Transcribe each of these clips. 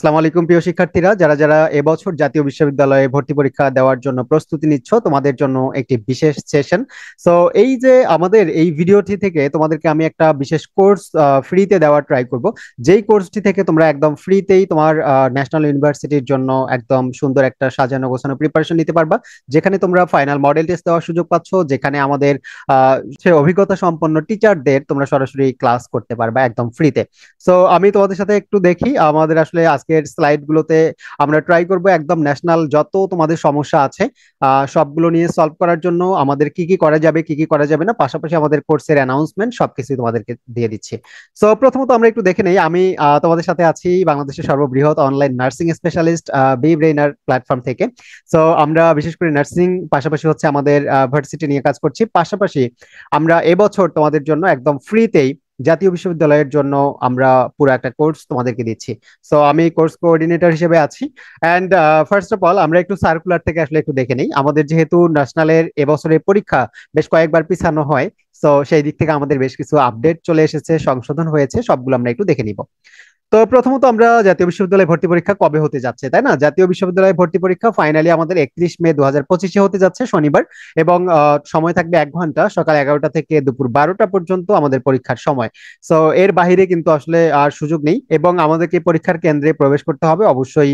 আসসালামু আলাইকুম প্রিয় শিক্ষার্থীরা, যারা যারা এবছর জাতীয় বিশ্ববিদ্যালয়ে ভর্তি পরীক্ষা দেওয়ার জন্য প্রস্তুতি নিচ্ছ, তোমাদের জন্য একটি বিশেষ সেশন। সো এই যে আমাদের এই ভিডিওটি থেকে তোমাদেরকে আমি একটা বিশেষ কোর্স ফ্রিতে দেওয়ার ট্রাই করব। যেই কোর্সটি থেকে তোমরা একদম ফ্রিতেই তোমার ন্যাশনাল ইউনিভার্সিটির জন্য একদম সুন্দর একটা সাজানো গোছানো প্রিপারেশন নিতে পারবা, যেখানে তোমরা ফাইনাল মডেল টেস্ট দেওয়ার সুযোগ পাচ্ছ, যেখানে আমাদের সে অভিজ্ঞতা সম্পন্ন টিচারদের তোমরা সরাসরি ক্লাস করতে পারবা একদম ফ্রিতে। সো আমি তোমাদের সাথে একটু দেখি আমাদের আসলে আজকের স্লাইড গুলোতে আমরা ট্রাই করব একদম ন্যাশনাল যত তোমাদের সমস্যা আছে সবগুলো নিয়ে সলভ করার জন্য আমাদের কি কি করা যাবে কি কি করা যাবে না, পাশাপাশি আমাদের কোর্সের অ্যানাউন্সমেন্ট সবকিছু তোমাদেরকে দিয়ে দিচ্ছি। সো প্রথমত আমরা একটু দেখে নেই, আমি তোমাদের সাথে আছি বাংলাদেশের সর্ববৃহৎ online nursing specialist B ব্রেইনার platform থেকে। সো আমরা বিশেষ করে নার্সিং পাশাপাশি হচ্ছে আমাদের ভার্সিটি নিয়ে কাজ করছি, পাশাপাশি আমরা এবছর তোমাদের জন্য একদম ফ্রিতেই জাতীয় বিশ্ববিদ্যালয়ের জন্য আমরা পুরো একটা কোর্স তোমাদেরকে দিচ্ছি। সো আমি কোর্স কোঅর্ডিনেটর হিসেবে আছি। অ্যান্ড ফার্স্ট অফ অল আমরা একটু সার্কুলার থেকে আসলে একটু দেখে নিই, আমাদের যেহেতু ন্যাশনালের এবছরের পরীক্ষা বেশ কয়েকবার পিছানো হয়, তো সেই দিক থেকে আমাদের বেশ কিছু আপডেট চলে এসেছে, সংশোধন হয়েছে, সবগুলো আমরা একটু দেখে নিব। তো প্রথমত আমরা জাতীয় বিশ্ববিদ্যালয় ভর্তি পরীক্ষা কবে হতে যাচ্ছে, তাই না? জাতীয় বিশ্ববিদ্যালয় ভর্তি পরীক্ষা ফাইনালি আমাদের 31 মে 2025 হতে যাচ্ছে শনিবার। এবং সময় থাকবে 1 ঘন্টা, সকাল 11টা থেকে দুপুর 12টা পর্যন্ত আমাদের পরীক্ষার সময়। সো এর বাইরে কিন্তু আসলে আর সুযোগ নেই, এবং আমাদেরকে পরীক্ষার কেন্দ্রে প্রবেশ করতে হবে অবশ্যই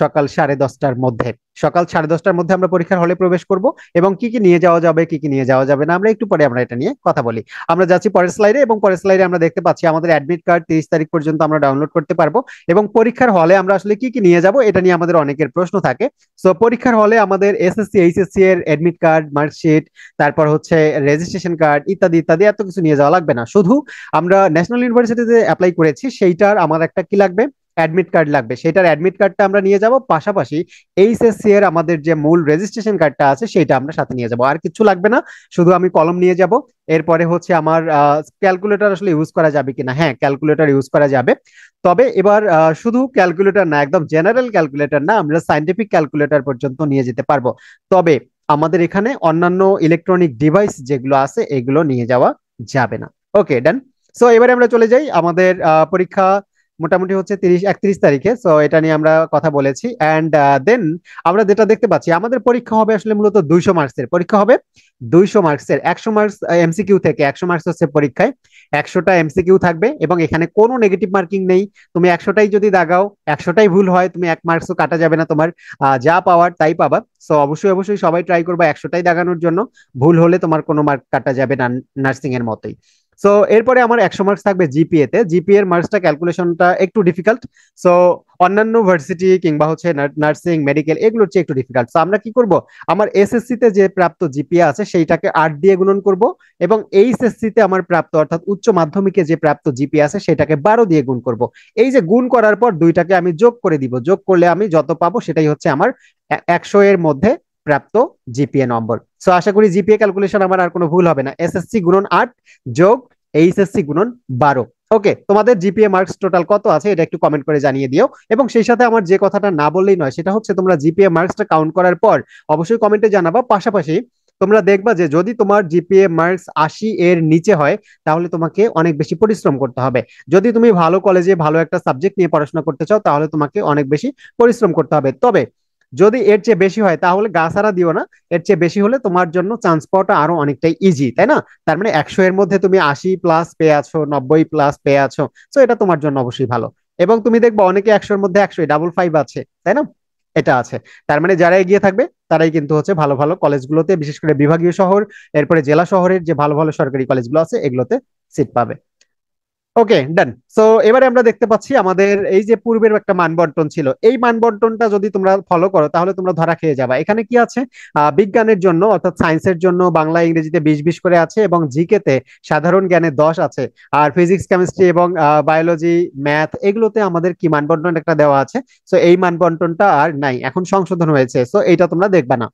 সকাল 10:30টার মধ্যে। সকাল 10:30টার মধ্যে আমরা পরীক্ষার হলে প্রবেশ করব। এবং কি কি নিয়ে যাওয়া যাবে কি কি নিয়ে যাওয়া যাবে না আমরা একটু পরে আমরা এটা নিয়ে কথা বলি। আমরা যাচ্ছি পরের স্লাইডে, এবং পরের স্লাইডে আমরা দেখতে পাচ্ছি আমাদের অ্যাডমিট কার্ড 30 তারিখ পর্যন্ত আমরা ডাউনলোড করতে পারবো। এবং পরীক্ষার হলে আমরা আসলে কি কি নিয়ে যাব এটা নিয়ে আমাদের অনেকের প্রশ্ন থাকে। সো পরীক্ষার হলে আমাদের এসএসসি এইচএসসি এর অ্যাডমিট কার্ড, মার্কশিট, তারপর হচ্ছে রেজিস্ট্রেশন কার্ড ইত্যাদি ইত্যাদি এত কিছু নিয়ে যাওয়া লাগবে না। শুধু আমরা ন্যাশনাল ইউনিভার্সিটিতে অ্যাপ্লাই করেছি সেইটার আমার একটা কি লাগবে, অ্যাডমিট কার্ড লাগবে। সেটার অ্যাডমিট কার্ডটা আমরা নিয়ে যাব, পাশাপাশি এইচএসসি এর আমাদের যে মূল রেজিস্ট্রেশন কার্ডটা আছে সেটা আমরা সাথে নিয়ে যাব, আর কিছু লাগবে না। শুধু আমি কলম নিয়ে যাব। এরপরে হচ্ছে আমার ক্যালকুলেটর আসলে ইউজ করা যাবে কিনা, হ্যাঁ ক্যালকুলেটর ইউজ করা যাবে। তবে এবার শুধু ক্যালকুলেটর না, একদম জেনারেল ক্যালকুলেটর না, আমরা সাইন্টিফিক ক্যালকুলেটর পর্যন্ত নিয়ে যেতে পারবো। তবে আমাদের এখানে অন্যান্য ইলেকট্রনিক ডিভাইস যেগুলো আছে এগুলো নিয়ে যাওয়া যাবে না। ওকে ডান। সো এবারে আমরা চলে যাই আমাদের পরীক্ষা মোটামুটি হচ্ছে 31 তারিখে। সো এটা নিয়ে আমরা কথা বলেছি। অ্যান্ড দেন আমরা যেটা দেখতে পাচ্ছি আমাদের পরীক্ষা হবে আসলে মূলত 200 মার্কসের পরীক্ষা হবে। 200 মার্কসের 100 মার্কস এমসিকিউ থেকে, 100 মার্কস হচ্ছে পরীক্ষায়, 100টা এমসিকিউ থাকবে এবং এখানে কোনো নেগেটিভ মার্কিং নেই। তুমি 100টাই যদি দাগাও, 100টাই ভুল হয়, তুমি 1 মার্কসও কাটা যাবে না, তোমার যা পাওয়ার তাই পাবা। সো অবশ্যই অবশ্যই সবাই ট্রাই করবা 100টাই দাগানোর জন্য। ভুল হলে তোমার কোনো মার্ক কাটা যাবে না, নার্সিং এর মতোই। সো এরপরে আমার 100 মার্কস থাকবে জিপিএ তে। জিপিএ এর মার্কসটা ক্যালকুলেশনটা একটু ডিফিকাল্ট। সো অন্যান্য ভার্সিটি কিংবা হচ্ছে নার্সিং মেডিকেল এগুলোর চেয়ে একটু ডিফিকাল্ট। সো আমরা কি করব, আমার এসএসসি তে যে প্রাপ্ত জিপিএ আছে সেইটাকে 8 দিয়ে গুণন করব, এবং এইচএসসি তে আমার প্রাপ্ত অর্থাৎ উচ্চ মাধ্যমিকে যে প্রাপ্ত জিপিএ আছে সেটাকে 12 দিয়ে গুণ করব। এই যে গুণ করার পর দুইটাকে আমি যোগ করে দিব, যোগ করলে আমি যত পাবো সেটাই হচ্ছে আমার 100 এর মধ্যে প্রাপ্ত জিপিএ নম্বর। সো আশা করি জিপিএ ক্যালকুলেশন আমার আর কোনো ভুল হবে না। এসএসসি গুণন 8 যোগ এইচএসসি গুণন 12। ওকে, তোমাদের জিপিএ মার্কস টোটাল কত আছে এটা একটু কমেন্ট করে জানিয়ে দিও। এবং সেই সাথে আমার যে কথাটা না বললেই নয়, সেটা হচ্ছে তোমরা জিপিএ মার্কসটা কাউন্ট করার পর অবশ্যই কমেন্টে জানাবা। পাশাপাশি তোমরা দেখবা যে যদি তোমার জিপিএ মার্কস 80 এর নিচে হয় তাহলে তোমাকে অনেক বেশি পরিশ্রম করতে হবে। যদি তুমি ভালো কলেজে ভালো একটা সাবজেক্ট নিয়ে পড়াশোনা করতে চাও তাহলে তোমাকে অনেক বেশি পরিশ্রম করতে হবে। তবে যদি এর চেয়ে বেশি হয় তাহলে গা ছাড়া দিও না। এর চেয়ে বেশি হলে তোমার জন্য চান্স পাওয়াটা আরো অনেকটাই ইজি, তাই না? তার মানে 100 এর মধ্যে তুমি 80+ পেয়ে আছো, 90+ পেয়ে আছো। তো এটা তোমার জন্য অবশ্যই ভালো। এবং তুমি দেখবে অনেকে 100-এর মধ্যে 100 555 আছে, তাই না? এটা আছে। তার মানে যারা এগিয়ে থাকবে তারাই কিন্তু হচ্ছে ভালো ভালো কলেজগুলোতে, বিশেষ করে বিভাগীয় শহর, এরপরে জেলা শহরের যে ভালো ভালো সরকারি কলেজগুলো আছে এগুলোতে সিট পাবে। ওকে ডান। সো এবারে আমরা দেখতে পাচ্ছি আমাদের এই যে পূর্বের একটা মান বন্টন ছিল, এই মান বন্টনটা যদি তোমরা ফলো করো তাহলে তোমরা ধরা খেয়ে যাবে। এখানে কি আছে, বিজ্ঞানের জন্য অর্থাৎ সায়েন্সের জন্য বাংলা ইংরেজিতে 20-20 করে আছে, এবং জিকে তে সাধারণ জ্ঞানে 10 আছে। আর ফিজিক্স কেমিস্ট্রি এবং বায়োলজি ম্যাথ এগুলোতে আমাদের কি মান বন্টন একটা দেওয়া আছে। সো এই মান বন্টনটা আর নাই, এখন সংশোধন হয়েছে। সো এইটা তোমরা দেখবা না।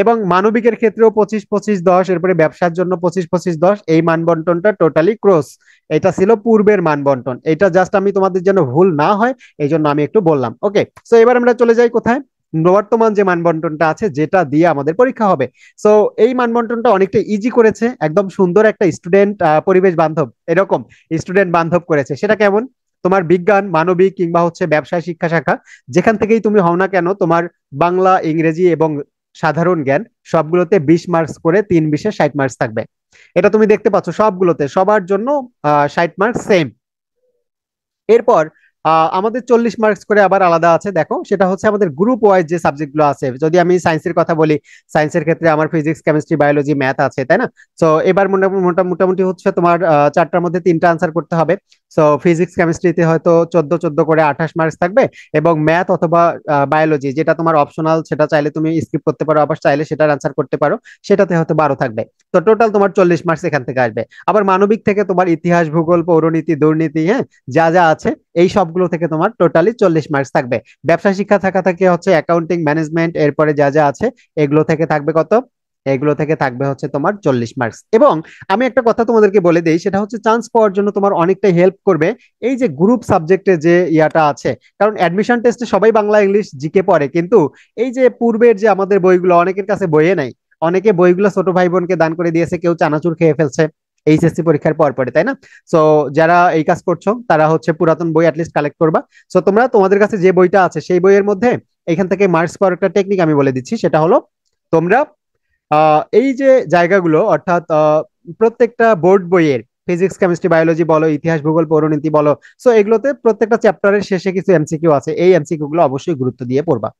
এবং মানবিকের ক্ষেত্রেও 25-25-10, এরপরে ব্যবসার জন্য 25-25-10, এই মানবন্টনটা টোটালি ক্রস। এটা ছিল পূর্বের মানবন্টন, এটা জাস্ট আমি তোমাদের জন্য ভুল না হয় এই জন্য আমি একটু বললাম। ওকে, সো এবার আমরা চলে যাই কোথায়, বর্তমান যে মানবন্টনটা আছে যেটা দিয়ে আমাদের পরীক্ষা হবে। সো এই মানবন্টনটা অনেকটা ইজি করেছে, একদম সুন্দর একটা স্টুডেন্ট পরিবেশ বান্ধব, এরকম স্টুডেন্ট বান্ধব করেছে। সেটা কেমন তোমার বিজ্ঞান, মানবিক কিংবা হচ্ছে ব্যবসায় শিক্ষা শাখা, যেখান থেকেই তুমি হও না কেন, তোমার বাংলা, ইংরেজি এবং সাধারণ জ্ঞান সবগুলোতে 20 মার্কস করে, 3 20-এ 60 মার্কস থাকবে। এটা তুমি দেখতে পাচ্ছ সবগুলোতে, সবার জন্য 60 মার্কস সেম। এরপর আমাদের 40 মার্কস করে আবার আলাদা আছে, দেখো সেটা হচ্ছে আমাদের গ্রুপ ওয়াইজ যে সাবজেক্ট গুলো আছে। যদি আমি সায়েন্সের কথা বলি, সায়েন্সের ক্ষেত্রে আমার ফিজিক্স, কেমিস্ট্রি, বায়োলজি, ম্যাথ আছে, তাই না? তো এবার মোটামুটি হচ্ছে তোমার 4টার মধ্যে 3টা আনসার করতে হবে। সো ফিজিক্স কেমিস্ট্রিতে হয়তো 14 14 করে 28 মার্কস থাকবে, এবং ম্যাথ অথবা বায়োলজি যেটা তোমার অপশনাল, সেটা চাইলে তুমি স্কিপ করতে পারো, আবার চাইলে সেটার আনসার করতে পারো, সেটাতে হয়তো 12 থাকবে। তো টোটাল তোমার 40 মার্কস এখান থেকে আসবে। আবার মানবিক থেকে তোমার ইতিহাস, ভূগোল, পৌরনীতি, দুর্নীতি, হ্যাঁ, যা যা আছে এই সবগুলো থেকে তোমার টোটালি 40 মার্কস থাকবে। ব্যবসা শিক্ষা থাকা থেকে হচ্ছে অ্যাকাউন্টিং, ম্যানেজমেন্ট, এরপরে যা যা আছে এগুলো থেকে থাকবে কত? এগুলো থেকে থাকবে হচ্ছে তোমার 40 মার্কস। এবং আমি একটা কথা তোমাদেরকে বলে দিই, সেটা হচ্ছে চান্স পাওয়ার জন্য তোমার অনেকটাই হেল্প করবে এই যে গ্রুপ সাবজেক্টে যে ইয়াটা আছে। কারণ অ্যাডমিশন টেস্টে সবাই বাংলা, ইংলিশ, জিকে পড়ে, কিন্তু এই যে পূর্বের যে আমাদের বইগুলো অনেকের কাছে বইয়ে নাই, অনেকে বইগুলো ছোট ভাই বোনকে দান করে দিয়েছে, কেউ চানাচুর খেয়ে ফেলছে এইচএসসি পরীক্ষার পর পরে, তাই না? সো যারা এই কাজ করছো তারা হচ্ছে পুরাতন বই অ্যাটলিস্ট কালেক্ট করবা। সো তোমরা তোমাদের কাছে যে বইটা আছে সেই বইয়ের মধ্যে এখান থেকে মার্কস পাওয়ার একটা টেকনিক আমি বলে দিচ্ছি, সেটা হলো তোমরা এই যে জায়গাগুলো, অর্থাৎ প্রত্যেকটা বোর্ড বইয়ের ফিজিক্স, কেমিস্ট্রি, বায়োলজি বলো, ইতিহাস, ভূগোল, পৌরনীতি বলো, সো এগুলোতে প্রত্যেকটা চ্যাপ্টারের শেষে কিছু এমসিকিউ আছে, এই এমসিকিউ গুলো অবশ্যই গুরুত্ব দিয়ে পড়বা।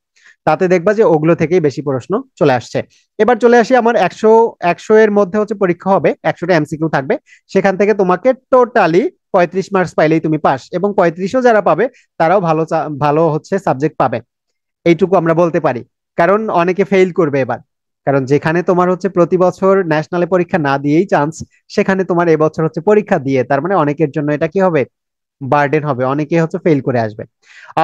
তাতে দেখবা যে ওগুলো থেকেই বেশি প্রশ্ন চলে আসছে। এবার চলে আসি আমার 100, 100 এর মধ্যে হচ্ছে পরীক্ষা হবে, 100টা এমসিকিউ থাকবে। সেখান থেকে তোমাকে টোটালি 35 মার্কস পাইলেই তুমি পাস, এবং 35ও যারা পাবে তারাও ভালো ভালো হচ্ছে সাবজেক্ট পাবে, এইটুকু আমরা বলতে পারি। কারণ অনেকে ফেইল করবে এবার, কারণ যেখানে তোমার হচ্ছে প্রতি বছর ন্যাশনালে পরীক্ষা না দিয়েই চান্স, সেখানে তোমার এবছর হচ্ছে পরীক্ষা দিয়ে, তার মানে অনেকের জন্য এটা কি হবে? বার্ডেন হবে, অনেকে হচ্ছে ফেল করে আসবে।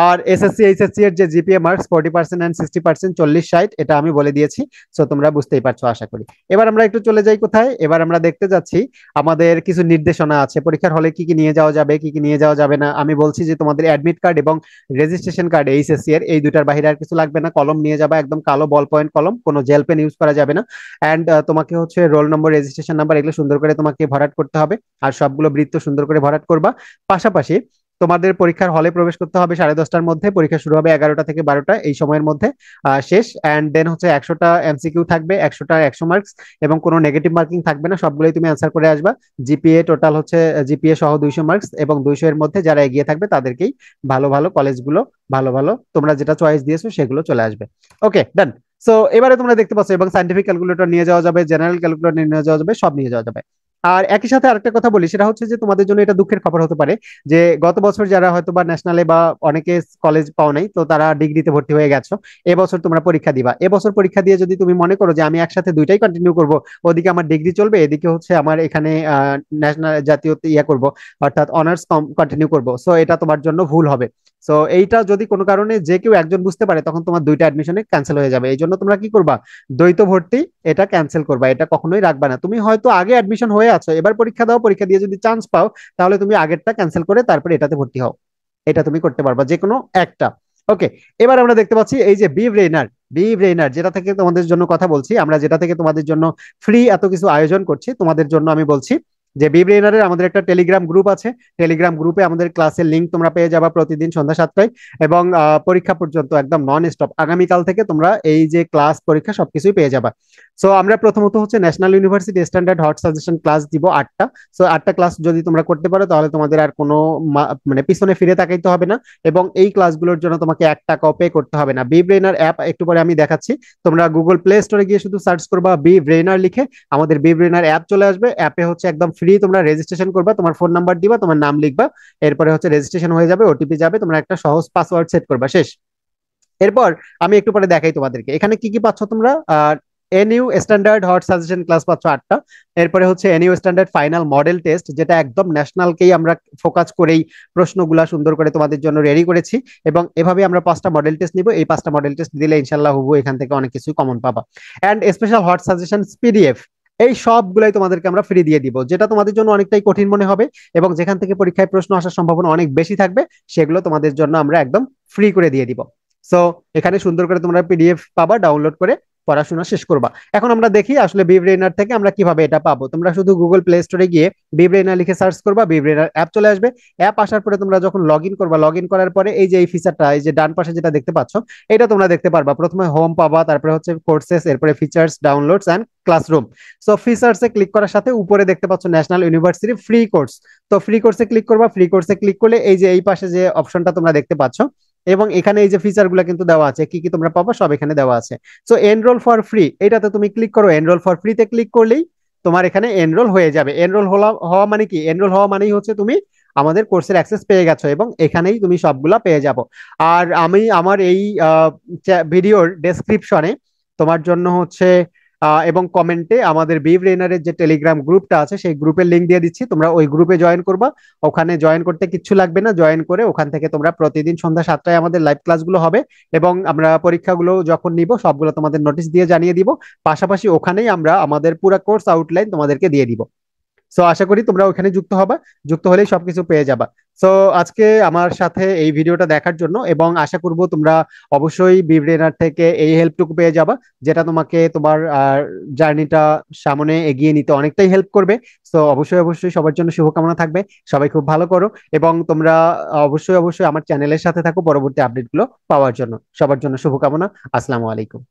আর এসএসসি এইচএসসি এর যে জিপিএ মার্কস 40% এন্ড 60%, 40 60, এটা আমি বলে দিয়েছি। সো তোমরা বুঝতেই পারছো আশা করি। এবার আমরা একটু চলে যাই কোথায়, এবার আমরা দেখতে যাচ্ছি আমাদের কিছু নির্দেশনা আছে পরীক্ষার হলে কি কি নিয়ে যাওয়া যাবে, কি কি নিয়ে যাওয়া যাবে না। আমি বলছি যে তোমাদের অ্যাডমিট কার্ড এবং রেজিস্ট্রেশন কার্ড এইচএসসি এর, এই দুটার বাইরে আর কিছু লাগবে না। কলম নিয়ে যাবা, একদম কালো বল পয়েন্ট কলম, কোনো জেল পেন ইউজ করা যাবে না। অ্যান্ড তোমাকে হচ্ছে রোল নম্বর, রেজিস্ট্রেশন নাম্বার এগুলো সুন্দর করে তোমাকে ভরাট করতে হবে, আর সবগুলো বৃত্ত সুন্দর করে ভরাট করবা। পাশাপাশি তোমাদের পরীক্ষার হলে প্রবেশ করতে হবে 10:30টার মধ্যে, পরীক্ষা শুরু হবে 11টা থেকে 12টা, এই সময়ের মধ্যে শেষ। অ্যান্ড দেন হচ্ছে 100টা এমসিকিউ থাকবে, 100টা 100 মার্কস, এবং কোনো নেগেটিভ মার্কিং থাকবে না, সবগুলোই তুমি অ্যান্সার করে আসবা। জিপিএ টোটাল হচ্ছে জিপিএ সহ 200 মার্কস, এবং 200 এর মধ্যে যারা এগিয়ে থাকবে তাদেরকেই ভালো ভালো কলেজগুলো, ভালো ভালো তোমরা যেটা চয়েস দিয়েছো সেগুলো চলে আসবে। ওকে, ডান। সো এবারে তোমরা দেখতে পাচ্ছ, এবং সাইন্টিফিক ক্যালকুলেটর নিয়ে যাওয়া যাবে, জেনারেল ক্যালকুলেটর নিয়ে যাওয়া যাবে, সব নিয়ে যাওয়া যাবে। আর একই সাথে আরেকটা কথা বলি, সেটা হচ্ছে যে তোমাদের জন্য এটা দুঃখের খবর হতে পারে যে গত বছর যারা হয়তো বা ন্যাশনালে বা অনেকে কলেজ পাও নাই, তো তারা ডিগ্রিতে ভর্তি হয়ে গেছো, এবছর তোমরা পরীক্ষা দিবা। এবছর পরীক্ষা দিয়ে যদি তুমি মনে করো যে আমি একসাথে দুইটাই কন্টিনিউ করব, ওদিকে আমার ডিগ্রি চলবে, এদিকে হচ্ছে আমার এখানে ন্যাশনাল জাতীয় ইয়া করব, অর্থাৎ অনার্স কন্টিনিউ করব, সো এটা তোমার জন্য ভুল হবে। সো এইটা যদি কোনো কারণে যে কেউ একজন বুঝতে পারে, তখন তোমার দুইটা অ্যাডমিশনে ক্যান্সেল হয়ে যাবে। এই জন্য তোমরা কি করবা? দ্বৈত ভর্তি এটা ক্যান্সেল করবা, এটা কখনোই রাখবা না। তুমি হয়তো আগে অ্যাডমিশন হয়ে আছো, এবার পরীক্ষা দাও, পরীক্ষা দিয়ে যদি চান্স পাও, তাহলে তুমি আগেরটা ক্যান্সেল করে তারপরে এটাতে ভর্তি হও, এটা তুমি করতে পারবা যে কোনো একটা। ওকে, এবার আমরা দেখতে পাচ্ছি এই যে বি ব্রেইনার যেটা থেকে তোমাদের জন্য কথা বলছি, আমরা যেটা থেকে তোমাদের জন্য ফ্রি এত কিছু আয়োজন করছি তোমাদের জন্য, আমি বলছি যে বি ব্রেইনারের আমাদের একটা টেলিগ্রাম গ্রুপ আছে। টেলিগ্রাম গ্রুপে আমাদের ক্লাসের লিঙ্ক তোমরা পেয়ে যাবা প্রতিদিন সন্ধ্যা 7টায়, এবং পরীক্ষা পর্যন্ত একদম নন স্টপ, আগামীকাল থেকে তোমরা এই যে ক্লাস পরীক্ষা সবকিছুই পেয়ে যাবা। সো আমরা প্রথমত হচ্ছে national university standard hot suggestion class দিব 8টা। সো 8টা ক্লাস যদি তোমরা করতে পারো, তাহলে তোমাদের আর কোনো মানে পিছনে ফিরে তাকাইতে হবে না, এবং এই ক্লাসগুলোর জন্য তোমাকে 1 টাকাও পে করতে হবে না। বি ব্রেইনার অ্যাপ একটু পরে আমি দেখাচ্ছি, তোমরা গুগল প্লে স্টোরে গিয়ে শুধু সার্চ করবা বি ব্রেইনার লিখে, আমাদের বি ব্রেইনার অ্যাপ চলে আসবে। অ্যাপে হচ্ছে একদম ফ্রি, তোমরা রেজিস্ট্রেশন করবা, তোমার ফোন নাম্বার দিবা, তোমার নাম লিখবা, এরপরে হচ্ছে রেজিস্ট্রেশন হয়ে যাবে, ওটিপি যাবে, তোমরা একটা সহজ পাসওয়ার্ড সেট করবা, শেষ। এরপর আমি একটু পরে দেখাই তোমাদেরকে এখানে কি কি পাচ্ছ তোমরা। NU standard hot suggestion class পাচ্ছ 8টা। এরপরে হচ্ছে NU standard final model test, যেটা একদম ন্যাশনালকেই আমরা ফোকাস করেই প্রশ্নগুলা সুন্দর করে তোমাদের জন্য রেডি করেছি, এবং এভাবে আমরা 5টা মডেল টেস্ট নিব। এই 5টা মডেল টেস্ট দিলে ইনশাল্লাহ হুবু এখান থেকে অনেক কিছু কমন পাবা। And special hot suggestion PDF, এই সবগুলাই তোমাদেরকে আমরা ফ্রি দিয়ে দিব, যেটা তোমাদের জন্য অনেকটাই কঠিন মনে হবে এবং যেখান থেকে পরীক্ষায় প্রশ্ন আসার সম্ভাবনা অনেক বেশি থাকবে, সেগুলো তোমাদের জন্য আমরা একদম ফ্রি করে দিয়ে দিব। সো এখানে সুন্দর করে তোমরা পিডিএফ পাবা ডাউনলোড করে, পড়াশোনা শেষ করবা। এখন আমরা দেখি আসলে বি ব্রেইনার থেকে আমরা কিভাবে এটা পাবো। তোমরা শুধু গুগল প্লে স্টোরে গিয়ে বি ব্রেইনার লিখে সার্চ করবা, বি ব্রেইনার অ্যাপ চলে আসবে। অ্যাপ আসার পরে তোমরা যখন লগ ইন করবা, লগ ইন করার পরে এই যে এই ফিচারটা, এই যে ডান পাশে যেটা দেখতে পাচ্ছ, এটা তোমরা দেখতে পারবা। প্রথমে হোম পাবা, তারপরে হচ্ছে কোর্সেস, এরপরে features, downloads and classroom. So ফিচার্সে ক্লিক করার সাথে উপরে দেখতে পাচ্ছ ন্যাশনাল ইউনিভার্সিটি ফ্রি কোর্স। তো ফ্রি কোর্সে ক্লিক করবা। ফ্রি কোর্সে ক্লিক করলে এই যে এই পাশে যে অপশনটা তোমরা দেখতে পাচ্ছ, এবং এখানে এই যে ফিচার গুলা কিন্তু দেওয়া আছে, কি কি তোমরা পাবা সব এখানে দেওয়া আছে। সো এনরোল ফর ফ্রি, এটাতে তুমি ক্লিক করো। এনরোল ফর ফ্রিতে ক্লিক করলেই তোমার এখানে এনরোল হয়ে যাবে। এনরোল হওয়া মানে কি? এনরোল হওয়া মানেই হচ্ছে তুমি আমাদের কোর্সের অ্যাক্সেস পেয়ে গেছো, এবং এখানেই তুমি সবগুলা পেয়ে যাবো। আর আমি আমার এই ভিডিওর ডেসক্রিপশনে তোমার জন্য হচ্ছে এবং কমেন্টে আমাদের বি ব্রেইনারের যে টেলিগ্রাম গ্রুপটা আছে সেই গ্রুপের লিংক দিয়ে দিচ্ছি। তোমরা ওই গ্রুপে জয়েন করবা। ওখানে জয়েন করতে কিচ্ছু লাগবে না, জয়েন করে ওখান থেকে তোমরা প্রতিদিন সন্ধ্যা 7টায় আমাদের লাইভ ক্লাসগুলো হবে, এবং আমরা পরীক্ষাগুলো যখন নিব সবগুলো তোমাদের নোটিশ দিয়ে জানিয়ে দিব। পাশাপাশি ওখানেই আমরা আমাদের পুরো কোর্স আউটলাইন তোমাদেরকে দিয়ে দিব। সো আশা করি তোমরা ওখানে যুক্ত হবা, যুক্ত হলেই সবকিছু পেয়ে যাবা। সো আজকে আমার সাথে এই ভিডিওটা দেখার জন্য, এবং আশা করব তোমরা অবশ্যই বিব্রেনার থেকে এই হেল্পটুকু পেয়ে যাবা, যেটা তোমাকে তোমার জার্নিটা সামনে এগিয়ে নিতে অনেকটাই হেল্প করবে। সো অবশ্যই অবশ্যই সবার জন্য শুভকামনা থাকবে। সবাই খুব ভালো করো, এবং তোমরা অবশ্যই অবশ্যই আমার চ্যানেলের সাথে থাকো পরবর্তী আপডেটগুলো পাওয়ার জন্য। সবার জন্য শুভকামনা। আসসালামু আলাইকুম।